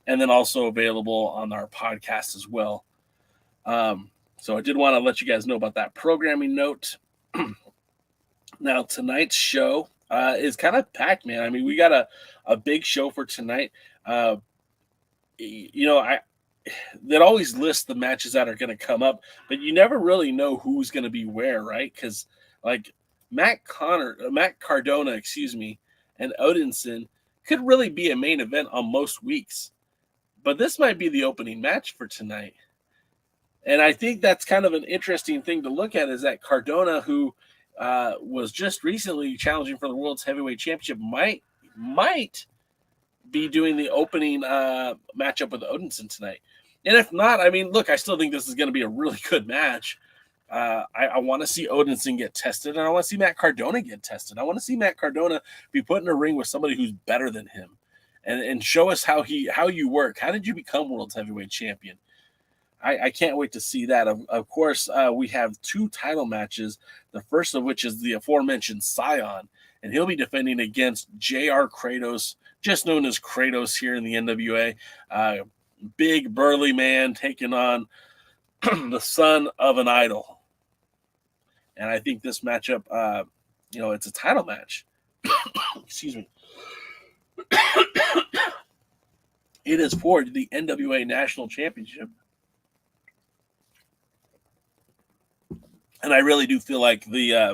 and then also available on our podcast as well. So I did want to let you guys know about that programming note. Now, tonight's show is kind of packed, man. I mean, we got a big show for tonight. That always lists the matches that are going to come up, but you never really know who's going to be where, right? Because, like, Matt Cardona, and Odinson could really be a main event on most weeks. But this might be the opening match for tonight. And I think that's kind of an interesting thing to look at, is that Cardona, who was just recently challenging for the World's Heavyweight Championship, might be doing the opening matchup with Odinson tonight. And if not, I mean, look, I still think this is going to be a really good match. I want to see Odinson get tested, and I want to see Matt Cardona get tested. I want to see Matt Cardona be put in a ring with somebody who's better than him, and show us how you work. How did you become World's Heavyweight Champion? I can't wait to see that. Of course, we have 2 title matches, the first of which is the aforementioned Scion, and he'll be defending against J.R. Kratos, just known as Kratos here in the NWA. Big, burly man taking on the son of an idol. And I think this matchup, it's a title match. Excuse me. It is for the NWA National Championship. And I really do feel like this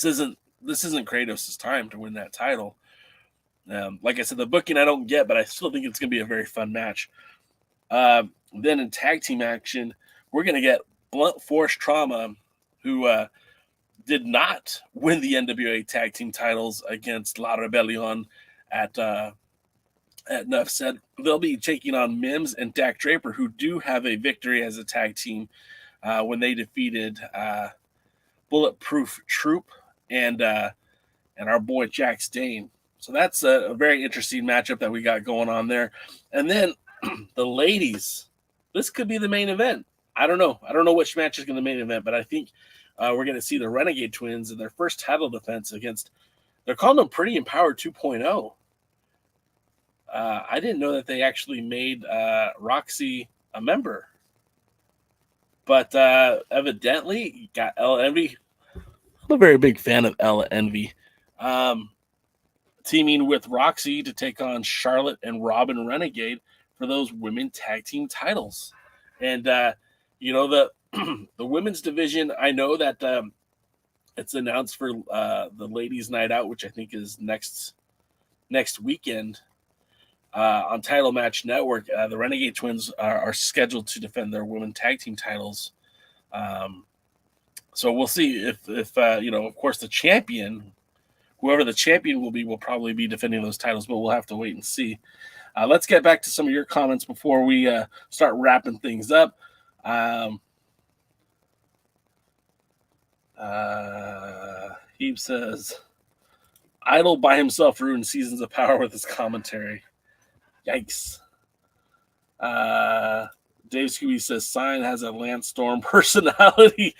isn't Kratos' time to win that title. Like I said, the booking I don't get, but I still think it's going to be a very fun match. Then in tag team action, we're going to get Blunt Force Trauma, who did not win the NWA tag team titles against La Rebellion at Nuff Said. They'll be taking on Mims and Dak Draper, who do have a victory as a tag team when they defeated Bulletproof Troop and our boy Jack Stain. So that's a very interesting matchup that we got going on there. And then the ladies, this could be the main event. I don't know which match is going to be the main event, but I think we're going to see the Renegade Twins in their first title defense against, they're calling them Pretty Empowered 2.0. I didn't know that they actually made Roxy a member. But evidently, you got Ella Envy. I'm a very big fan of Ella Envy. Teaming with Roxy to take on Charlotte and Robin Renegade for those women tag team titles. And, the women's division, I know that it's announced for the Ladies' Night Out, which I think is next weekend on Title Match Network. The Renegade Twins are scheduled to defend their women tag team titles. So we'll see if of course, the champion, whoever the champion will be, will probably be defending those titles, but we'll have to wait and see. Let's get back to some of your comments before we start wrapping things up. He says, Idol by himself ruined seasons of Power with his commentary. Yikes. Dave Scooby says, Sign has a Lance Storm personality.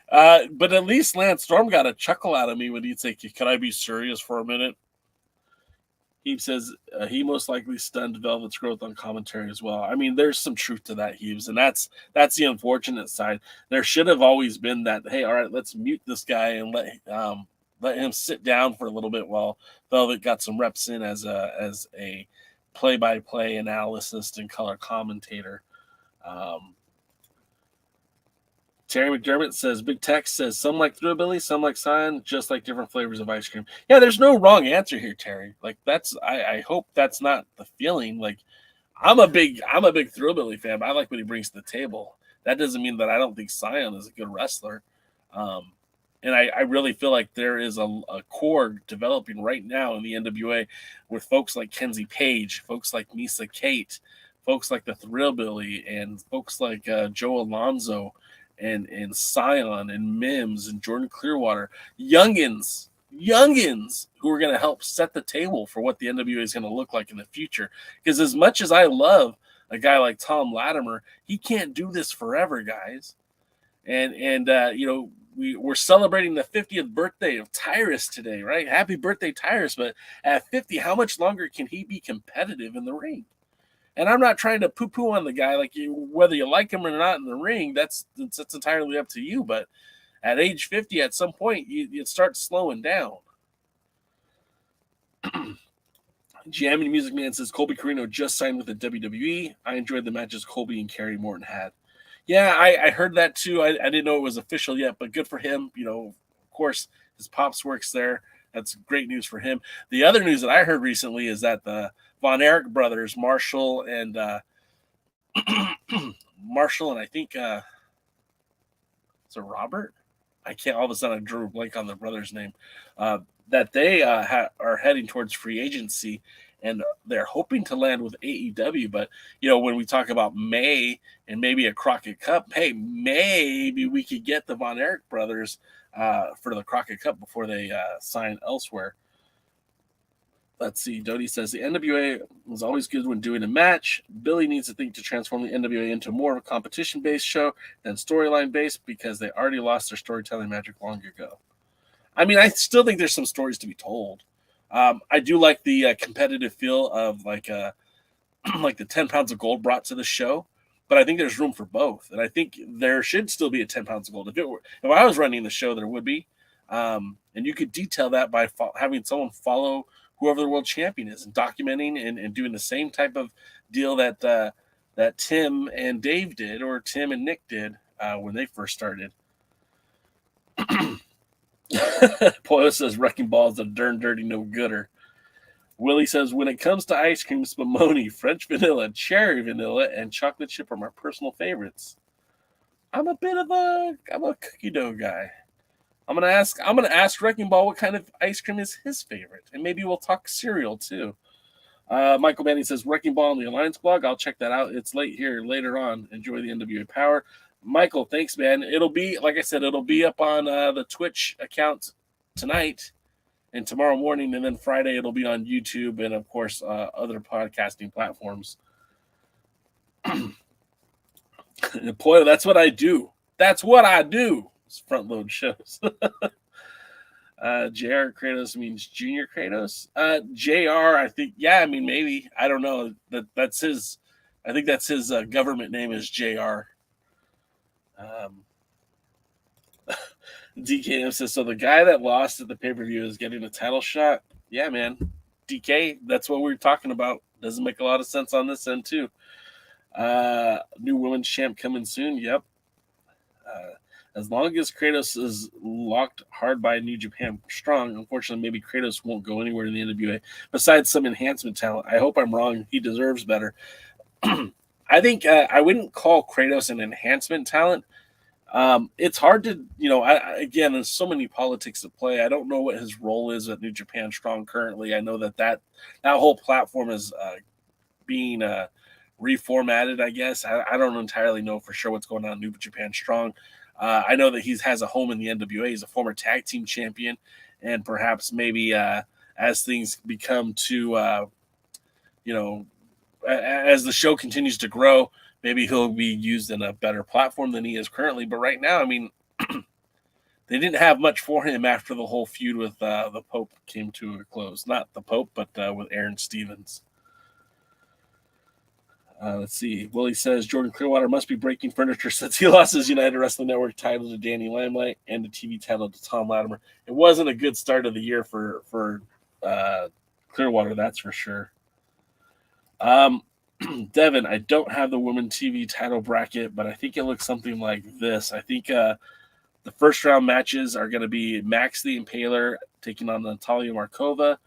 But at least Lance Storm got a chuckle out of me when he'd say, can I be serious for a minute? He says he most likely stunned Velvet's growth on commentary as well. I mean, there's some truth to that, Heaves, and that's the unfortunate side. There should have always been that, hey, all right, let's mute this guy and let him sit down for a little bit while Velvet got some reps in as a play-by-play analysis and color commentator. Terry McDermott says, Big Tex says, some like Thrillbilly, some like Cyan, just like different flavors of ice cream. Yeah, there's no wrong answer here, Terry. Like, I hope that's not the feeling. Like, I'm a big Thrillbilly fan, but I like what he brings to the table. That doesn't mean that I don't think Cyan is a good wrestler. And I really feel like there is a core developing right now in the NWA with folks like Kenzie Paige, folks like Misa Kate, folks like the Thrillbilly, and folks like Joe Alonzo, and Scion and Mims and Jordan Clearwater, youngins who are going to help set the table for what the NWA is going to look like in the future. Because as much as I love a guy like Thom Latimer, he can't do this forever, guys. And we're celebrating the 50th birthday of Tyrus today, right? Happy birthday, Tyrus. But at 50, how much longer can he be competitive in the ring? And I'm not trying to poo-poo on the guy, like whether you like him or not in the ring, that's entirely up to you. But at age 50, at some point, you start slowing down. Jamming Music Man says, Colby Corino just signed with the WWE. I enjoyed the matches Colby and Kerry Morton had. Yeah, I heard that too. I didn't know it was official yet, but good for him. Of course, his pops works there. That's great news for him. The other news that I heard recently is that the Von Erich brothers, Marshall and I think is it Robert? I can't. All of a sudden, I drew a blank on the brother's name. That they are heading towards free agency, and they're hoping to land with AEW. But when we talk about May and maybe a Crockett Cup, hey, maybe we could get the Von Erich brothers for the Crockett Cup before they sign elsewhere. Let's see. Dodie says the NWA was always good when doing a match. Billy needs to think to transform the NWA into more of a competition-based show than storyline-based because they already lost their storytelling magic long ago. I mean, I still think there's some stories to be told. I do like the competitive feel of like the 10 pounds of gold brought to the show, but I think there's room for both, and I think there should still be a 10 pounds of gold. If I was running the show, there would be, and you could detail that by having someone follow whoever the world champion is and documenting and doing the same type of deal that Tim and Dave did, or Tim and Nick did when they first started. Poyo says Wrecking Ball is a darn dirty no gooder. Willie says when it comes to ice cream, Spumoni, French vanilla, cherry vanilla, and chocolate chip are my personal favorites. I'm a cookie dough guy. I'm gonna ask Wrecking Ball what kind of ice cream is his favorite, and maybe we'll talk cereal too. Michael Manning says Wrecking Ball on the Alliance blog. I'll check that out. It's later on. Enjoy the NWA Power. Michael, thanks, man. It'll be, like I said, it'll be up on the Twitch account tonight and tomorrow morning, and then Friday it'll be on YouTube and, of course, other podcasting platforms. Boy, that's what I do. That's what I do. Front load shows. JR Kratos means Junior Kratos. JR, I think, yeah, I mean, maybe. I don't know. That's his, I think that's his government name is JR. DK says, so the guy that lost at the pay-per-view is getting a title shot? Yeah, man. DK, that's what we were talking about. Doesn't make a lot of sense on this end, too. New women's champ coming soon. Yep. As long as Kratos is locked hard by New Japan Strong, unfortunately, maybe Kratos won't go anywhere in the NWA. Besides some enhancement talent, I hope I'm wrong. He deserves better. I think I wouldn't call Kratos an enhancement talent. It's hard to, again, there's so many politics at play. I don't know what his role is at New Japan Strong currently. I know that whole platform is being reformatted, I guess. I don't entirely know for sure what's going on in New Japan Strong. I know that he has a home in the NWA. He's a former tag team champion, and perhaps maybe as things become to, as the show continues to grow, maybe he'll be used in a better platform than he is currently. But right now, I mean, they didn't have much for him after the whole feud with the Pope came to a close. Not the Pope, but with Aaron Stevens. Let's see. Willie says Jordan Clearwater must be breaking furniture since he lost his United Wrestling Network title to Danny Limelight and the TV title to Thom Latimer. It wasn't a good start of the year for Clearwater, that's for sure. Devin, I don't have the women TV title bracket, but I think it looks something like this. I think the first round matches are going to be Max the Impaler taking on Natalia Markova,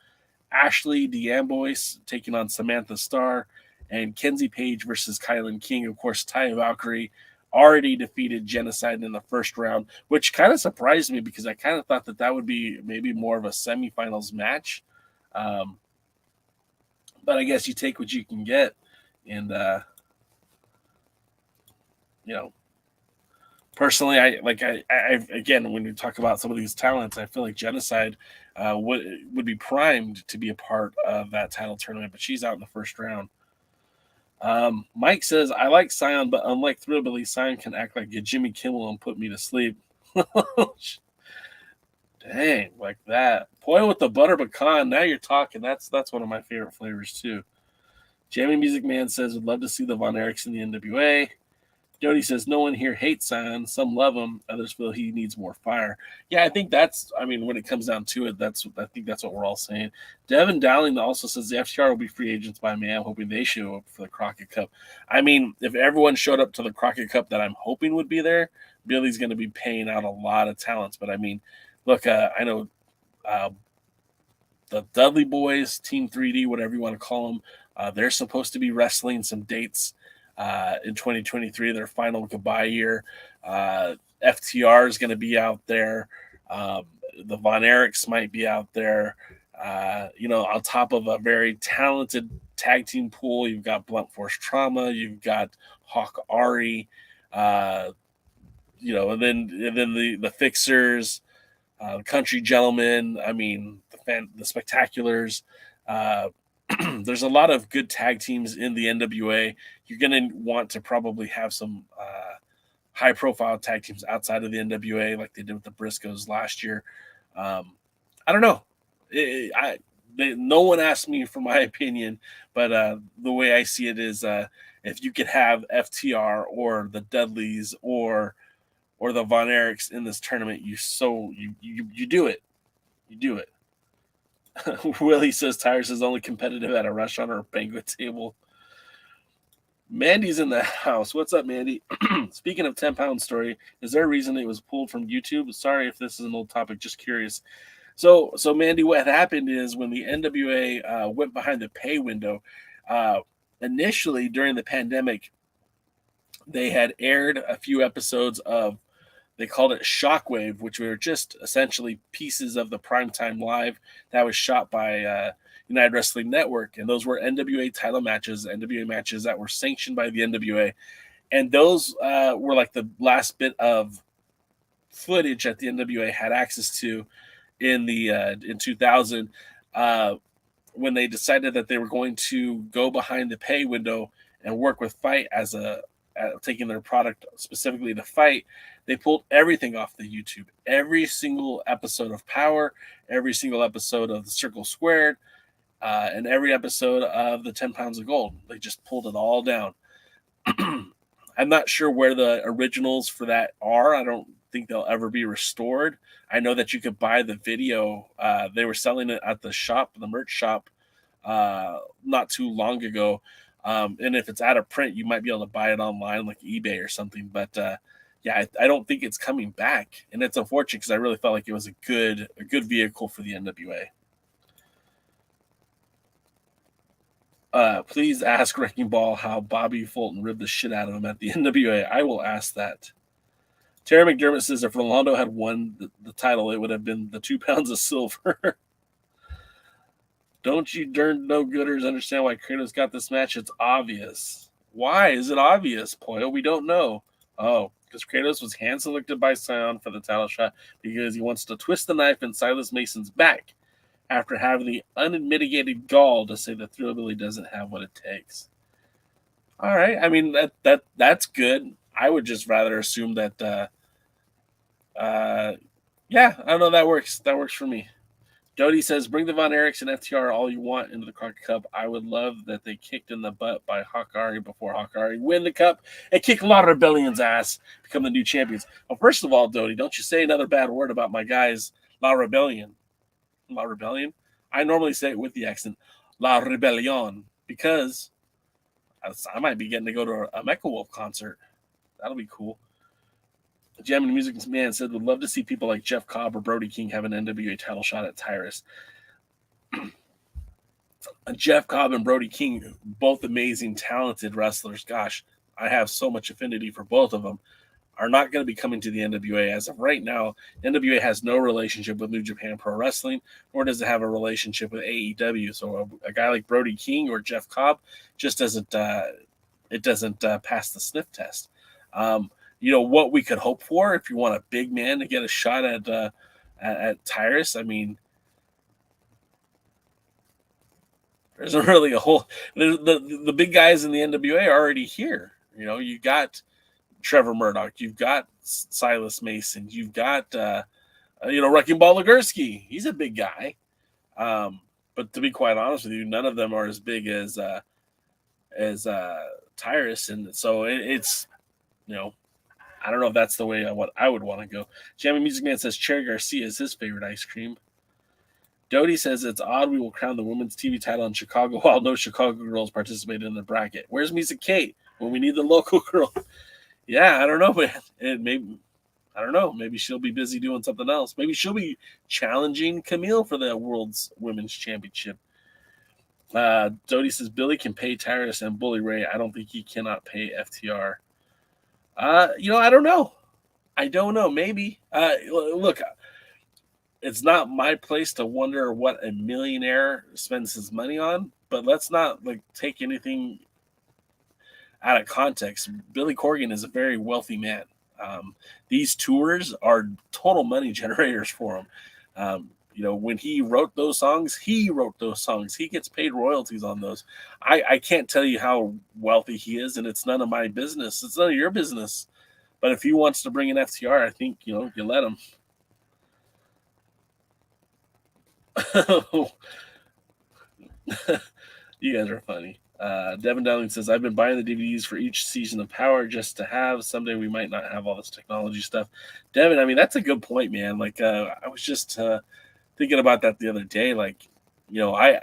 Ashley D Amboise taking on Samantha Starr, and Kenzie Paige versus KiLynn King. Of course, Taya Valkyrie already defeated Jennacide in the first round, which kind of surprised me because I kind of thought that would be maybe more of a semifinals match. But I guess you take what you can get. And, personally, I again, when you talk about some of these talents, I feel like Jennacide would be primed to be a part of that title tournament, but she's out in the first round. Mike says, I like Sion, but unlike Thrillbilly, Sion can act like a Jimmy Kimmel and put me to sleep. Dang, like that. Boy with the butter pecan, now you're talking. That's one of my favorite flavors, too. Jamie Music Man says, would love to see the Von Erichs in the NWA. Jody says, no one here hates Sion. Some love him. Others feel he needs more fire. Yeah, I think when it comes down to it, I think that's what we're all saying. Devin Dowling also says the FTR will be free agents by May. I'm hoping they show up for the Crockett Cup. I mean, if everyone showed up to the Crockett Cup that I'm hoping would be there, Billy's going to be paying out a lot of talents. But I mean, look, I know the Dudley Boys, Team 3D, whatever you want to call them, they're supposed to be wrestling some dates in 2023, their final goodbye year. FTR is going to be out there. The Von Erichs might be out there. On top of a very talented tag team pool, you've got Blunt Force Trauma, you've got Hawk Ari, and then the Fixers, Country Gentlemen. I mean, the Spectaculars. There's a lot of good tag teams in the NWA. You're going to want to probably have some high-profile tag teams outside of the NWA, like they did with the Briscoes last year. I don't know. No one asked me for my opinion, but the way I see it is, if you could have FTR or the Dudleys or the Von Erichs in this tournament, you do it. You do it. Willie says Tires is only competitive at a restaurant or a banquet table. Mandy's in the house. What's up, Mandy? Speaking of 10-pound story, is there a reason it was pulled from YouTube? Sorry if this is an old topic, just curious. So Mandy, what happened is when the NWA went behind the pay window, initially during the pandemic, they had aired a few episodes of, they called it Shockwave, which were just essentially pieces of the Primetime Live that was shot by United Wrestling Network. And those were NWA title matches, NWA matches that were sanctioned by the NWA. And those were like the last bit of footage that the NWA had access to in 2000 when they decided that they were going to go behind the pay window and work with Fight as taking their product specifically to Fight. They pulled everything off the YouTube. Every single episode of Power, every single episode of the Circle Squared, and every episode of the 10 Pounds of Gold. They just pulled it all down. I'm not sure where the originals for that are. I don't think they'll ever be restored. I know that you could buy the video. They were selling it at the shop, the merch shop, not too long ago. And if it's out of print, you might be able to buy it online, like eBay or something. But I don't think it's coming back, and it's unfortunate because I really felt like it was a good vehicle for the NWA. Please ask Wrecking Ball how Bobby Fulton ribbed the shit out of him at the NWA. I will ask that. Terry McDermott says if Rolando had won the title, it would have been the 2 pounds of silver. Don't you darn no-gooders understand why Kratos got this match? It's obvious. Why is it obvious, Poyo? We don't know. Oh, because Kratos was hand-selected by Sion for the title shot because he wants to twist the knife in Silas Mason's back after having the unmitigated gall to say that Thrillbilly doesn't have what it takes. All right. I mean, that's good. I would just rather assume that, I don't know. That works. That works for me. Jody says, bring the Von Erichs and FTR all you want into the Crockett Cup. I would love that they kicked in the butt by Hawkari before Hawkari win the cup and kick La Rebellion's ass, become the new champions. Well, first of all, Jody, don't you say another bad word about my guys, La Rebellion. La Rebellion? I normally say it with the accent, La Rebellion, because I might be getting to go to a Mecha Wolf concert. That'll be cool. Jamming Music Man said, would love to see people like Jeff Cobb or Brody King have an NWA title shot at Tyrus. Jeff Cobb and Brody King, both amazing, talented wrestlers. Gosh, I have so much affinity for both of them. Are not going to be coming to the NWA as of right now. NWA has no relationship with New Japan Pro Wrestling, nor does it have a relationship with AEW. So a guy like Brody King or Jeff Cobb just doesn't pass the sniff test. What we could hope for if you want a big man to get a shot at Tyrus. I mean, there isn't really a whole. The big guys in the NWA are already here. You got Trevor Murdoch, you've got Silas Mason, you've got Wrecking Ball Legursky. He's a big guy, but to be quite honest with you, none of them are as big as Tyrus, and so it's I don't know if that's the way I would want to go. Jammy Music Man says Cherry Garcia is his favorite ice cream. Doty says it's odd we will crown the women's TV title in Chicago while no Chicago girls participate in the bracket. Where's Music Kate when we need the local girl? Yeah, I don't know, man. I don't know. Maybe she'll be busy doing something else. Maybe she'll be challenging Kamille for the World's Women's Championship. Doty says Billy can pay Tyrus and Bully Ray. I don't think he cannot pay FTR. I don't know. I don't know. Maybe. Look, it's not my place to wonder what a millionaire spends his money on, but let's not take anything out of context. Billy Corgan is a very wealthy man. These tours are total money generators for him. When he wrote those songs. He gets paid royalties on those. I can't tell you how wealthy he is, and it's none of my business. It's none of your business. But if he wants to bring in FTR, I think, you let him. You guys are funny. Devin Dowling says, I've been buying the DVDs for each season of Power just to have. Someday we might not have all this technology stuff. Devin, I mean, that's a good point, man. I was just thinking about that the other day. I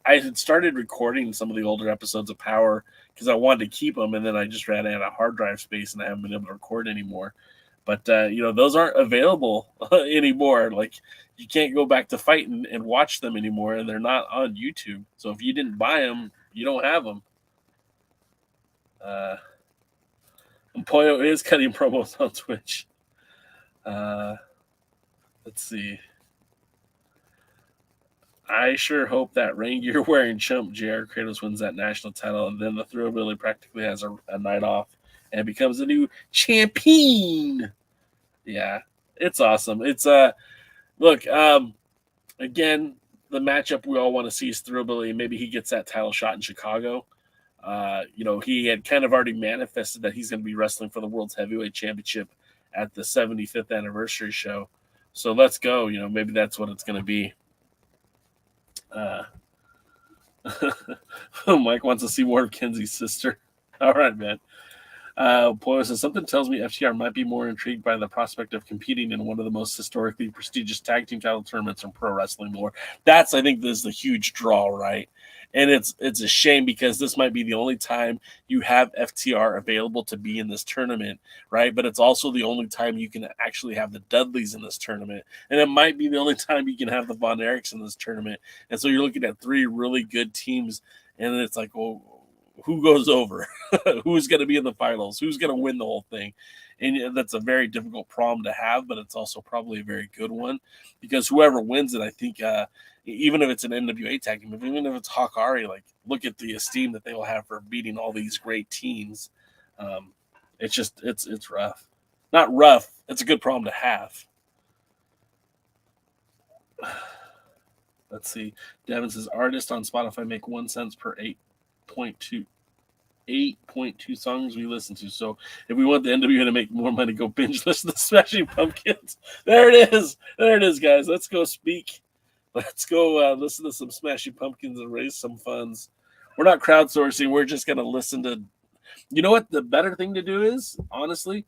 had started recording some of the older episodes of Power because I wanted to keep them, and then I just ran out of hard drive space, and I haven't been able to record anymore. But, those aren't available anymore. You can't go back to Fight and watch them anymore, and they're not on YouTube. So if you didn't buy them, you don't have them. Pollo is cutting promos on Twitch. Let's see. I sure hope that rain gear wearing chump JR Kratos wins that national title, and then the Thrillbilly practically has a night off and becomes a new champion. Yeah, it's awesome. It's look, again, the matchup we all want to see is Thrillbilly. Maybe he gets that title shot in Chicago. He had kind of already manifested that he's going to be wrestling for the World's Heavyweight Championship at the 75th anniversary show. So let's go. Maybe that's what it's going to be. Mike wants to see more of Kenzie's sister. All right, man. Poyo says, something tells me FTR might be more intrigued by the prospect of competing in one of the most historically prestigious tag team title tournaments in pro wrestling lore. That's, I think, this is the huge draw, right? And it's a shame because this might be the only time you have FTR available to be in this tournament, right? But it's also the only time you can actually have the Dudleys in this tournament. And it might be the only time you can have the Von Erichs in this tournament. And so you're looking at three really good teams, and it's like, well, who goes over? Who's going to be in the finals? Who's going to win the whole thing? And that's a very difficult problem to have, but it's also probably a very good one because whoever wins it, I think, even if it's an NWA tag team, even if it's Hawkari, look at the esteem that they will have for beating all these great teams. It's rough. Not rough. It's a good problem to have. Let's see. Devin says, artists on Spotify make 1 cent per 8.2 songs we listen to. So if we want the NWA to make more money, go binge listen to Smashing Pumpkins. There it is, guys. Let's go speak. Let's go listen to some Smashing Pumpkins and raise some funds. We're not crowdsourcing. We're just going to listen to, you know what the better thing to do is, honestly,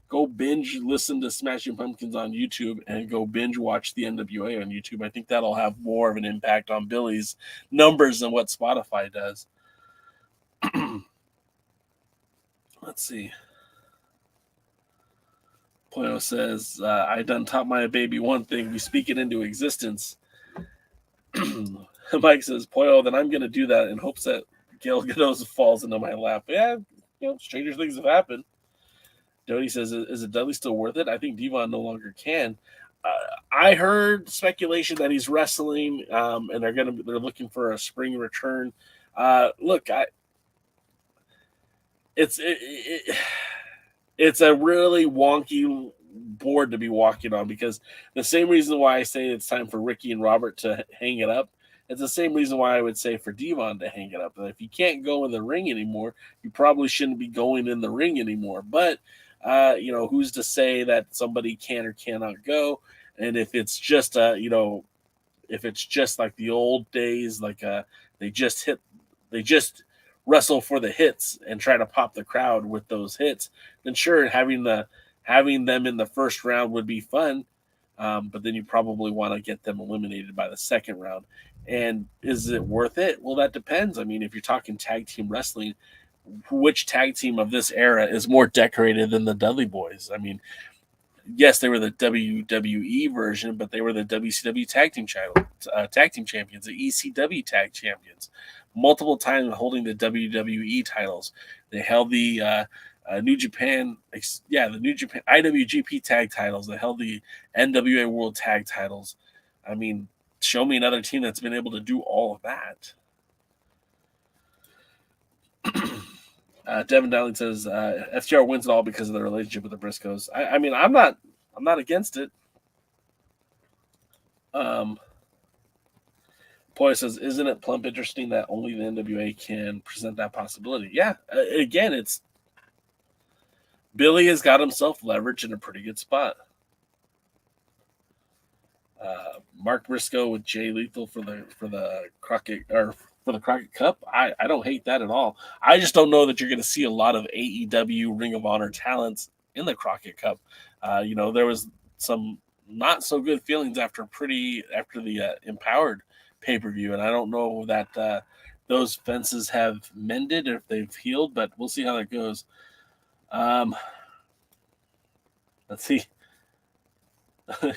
go binge listen to Smashing Pumpkins on YouTube and go binge watch the NWA on YouTube. I think that'll have more of an impact on Billy's numbers than what Spotify does. Let's see. Poyo says, I done taught my baby one thing. We speak it into existence. Mike says, Poyo, then I'm going to do that in hopes that Gail Godot falls into my lap. Yeah, stranger things have happened. Dodie says, is it Dudley still worth it? I think Devon no longer can. I heard speculation that he's wrestling, and they're looking for a spring return. Look, it's a really wonky board to be walking on, because the same reason why I say it's time for Ricky and Robert to hang it up, it's the same reason why I would say for Devon to hang it up. If you can't go in the ring anymore, you probably shouldn't be going in the ring anymore. But who's to say that somebody can or cannot go? And if it's just if it's just like the old days, like they just wrestle for the hits and try to pop the crowd with those hits, then sure, having them in the first round would be fun. But then you probably want to get them eliminated by the second round. And is it worth it? Well, that depends. I mean, if you're talking tag team wrestling, which tag team of this era is more decorated than the Dudley Boys? I mean, yes, they were the WWE version, but they were the WCW tag team champions, the ECW tag champions, multiple times holding the WWE titles. They held the New Japan IWGP tag titles. They held the NWA World Tag titles. I mean, show me another team that's been able to do all of that. Devin Dowling says FTR wins it all because of the relationship with the Briscoes. I mean, I'm not against it. Poya says, isn't it plump interesting that only the NWA can present that possibility? Yeah. Again, it's Billy has got himself leverage in a pretty good spot. Mark Briscoe with Jay Lethal for the Crockett Cup. I don't hate that at all. I just don't know that you're going to see a lot of AEW Ring of Honor talents in the Crockett Cup. There was some not so good feelings after the Empowered pay-per-view, and I don't know that those fences have mended or if they've healed, but we'll see how that goes. Let's see.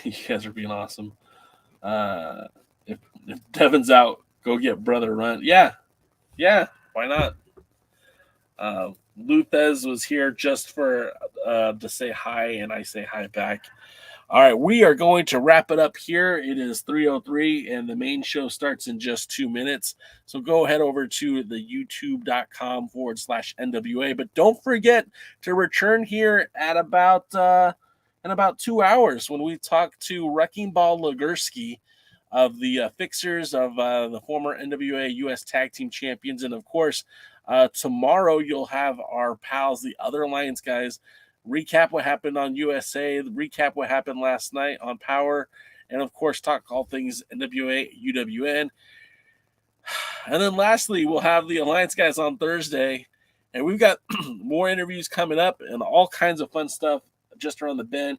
You guys are being awesome. If Devin's out, go get Brother Runt. Yeah, why not? Luthez was here just for to say hi, and I say hi back. All right, we are going to wrap it up here. It is 3:03, and the main show starts in just 2 minutes. So go head over to the youtube.com/NWA. But don't forget to return here at about in about 2 hours when we talk to Wrecking Ball Legursky of the Fixers, of the former NWA US Tag Team Champions. And, of course, tomorrow you'll have our pals, the Other Alliance guys, recap what happened on USA, recap what happened last night on Power, and, of course, talk all things NWA, UWN. And then, lastly, we'll have the Alliance guys on Thursday. And we've got more interviews coming up and all kinds of fun stuff just around the bend.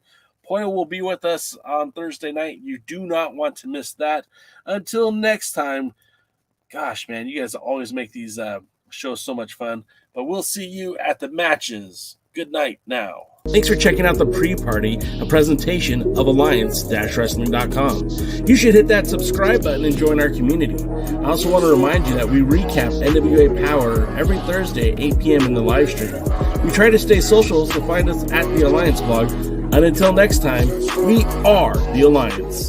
Poyo will be with us on Thursday night. You do not want to miss that. Until next time, gosh, man, you guys always make these shows so much fun. But we'll see you at the matches. Good night now. Thanks for checking out the Preparty, a presentation of Alliance-Wrestling.com. You should hit that subscribe button and join our community. I also want to remind you that we recap NWA Power every Thursday at 8 p.m. in the live stream. We try to stay social, so find us at the Alliance blog. And until next time, we are the Alliance.